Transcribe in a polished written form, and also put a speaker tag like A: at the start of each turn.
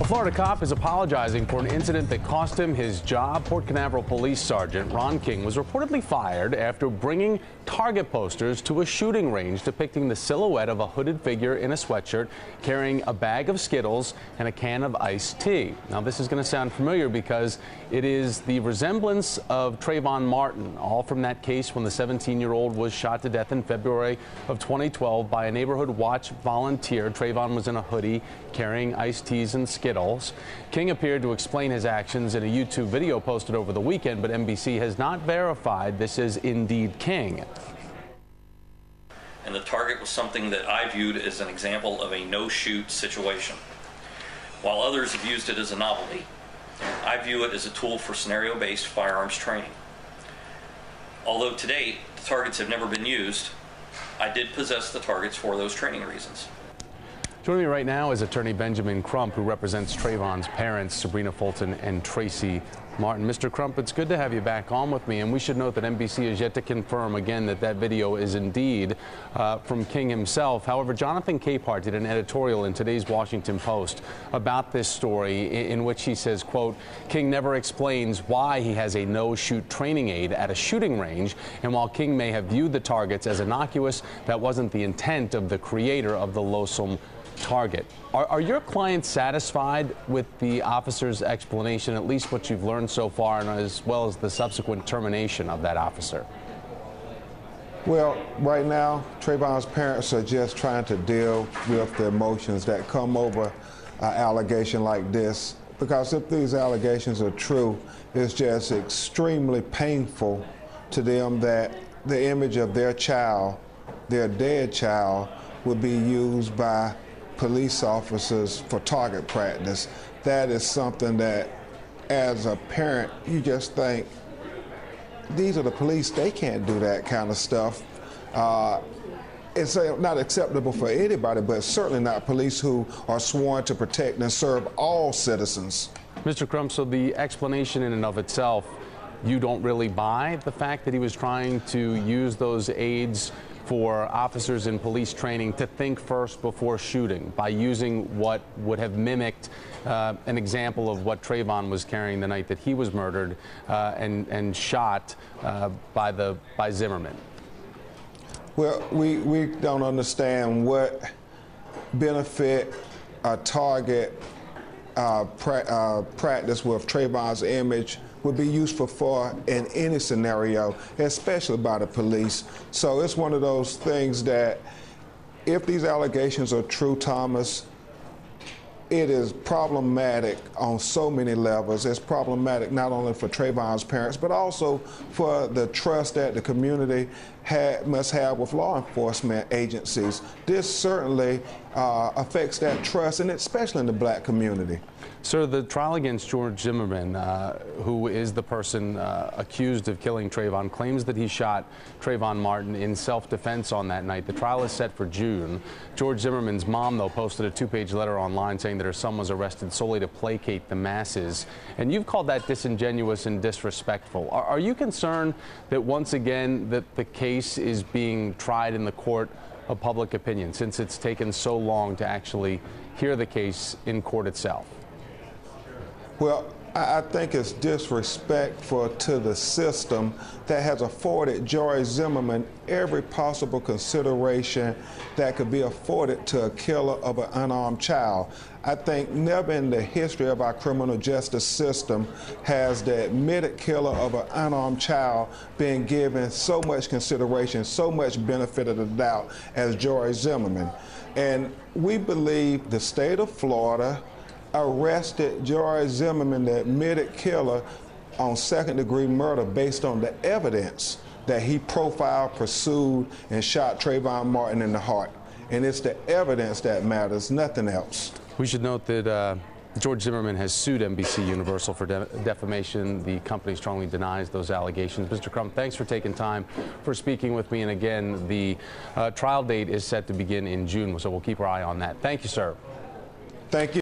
A: A Florida cop is apologizing for an incident that cost him his job. Port Canaveral Police Sergeant Ron King was reportedly fired after bringing target posters to a shooting range depicting the silhouette of a hooded figure in a sweatshirt carrying a bag of Skittles and a can of iced tea. Now, this is going to sound familiar because it is the resemblance of Trayvon Martin, all from that case when the 17-year-old was shot to death in February of 2012 by a neighborhood watch volunteer. Trayvon was in a hoodie carrying iced teas and Skittles. King appeared to explain his actions in a YouTube video posted over the weekend, but NBC has not verified this is indeed King.
B: And the target was something that I viewed as an example of a no-shoot situation. While others have used it as a novelty, I view it as a tool for scenario-based firearms training. Although to date, the targets have never been used, I did possess the targets for those training reasons.
A: Joining me right now is attorney Benjamin Crump, who represents Trayvon's parents, Sabrina Fulton and Tracy Martin. Mr. Crump, it's good to have you back on with me, and we should note that NBC has yet to confirm again that that video is indeed from King himself. However, Jonathan Capehart did an editorial in today's Washington Post about this story in which he says, quote, King never explains why he has a no-shoot training aid at a shooting range, and while King may have viewed the targets as innocuous, that wasn't the intent of the creator of the loathsome target. Are your clients satisfied with the officer's explanation, at least what you've learned so far, and as well as the subsequent termination of that officer?
C: Well, right now, Trayvon's parents are just trying to deal with the emotions that come over an allegation like this, because if these allegations are true, it's just extremely painful to them that the image of their child, their dead child, would be used by police officers for target practice. That is something that, as a parent, you just think, these are the police, they can't do that kind of stuff. It's not acceptable for anybody, but certainly not police who are sworn to protect and serve all citizens.
A: Mr. Crump, so the explanation in and of itself, you don't really buy the fact that he was trying to use those aids for officers in police training to think first before shooting by using what would have mimicked an example of what Trayvon was carrying the night that he was murdered and shot by Zimmerman?
C: Well, we don't understand what benefit a target practice with Trayvon's image would be useful for in any scenario, especially by the police. So it's one of those things that if these allegations are true, Thomas, it is problematic on so many levels. It's problematic not only for Trayvon's parents, but also for the trust that the community must have with law enforcement agencies. This certainly affects that trust, and especially in the black community.
A: Sir, the trial against George Zimmerman, who is the person accused of killing Trayvon, claims that he shot Trayvon Martin in self-defense on that night. The trial is set for June. George Zimmerman's mom, though, posted a two-page letter online saying that her son was arrested solely to placate the masses. And you've called that disingenuous and disrespectful. Are you concerned that once again that the case is being tried in the court of public opinion, since it's taken so long to actually hear the case in court itself?
C: Well, I think it's disrespectful to the system that has afforded George Zimmerman every possible consideration that could be afforded to a killer of an unarmed child. I think never in the history of our criminal justice system has the admitted killer of an unarmed child been given so much consideration, so much benefit of the doubt as George Zimmerman. And we believe the state of Florida arrested George Zimmerman, the admitted killer, on second-degree murder based on the evidence that he profiled, pursued, and shot Trayvon Martin in the heart. And it's the evidence that matters, nothing else.
A: We should note that George Zimmerman has sued NBC Universal for defamation. The company strongly denies those allegations. Mr. Crump, thanks for taking time for speaking with me. And again, the trial date is set to begin in June, so we'll keep our eye on that. Thank you, sir.
C: Thank you.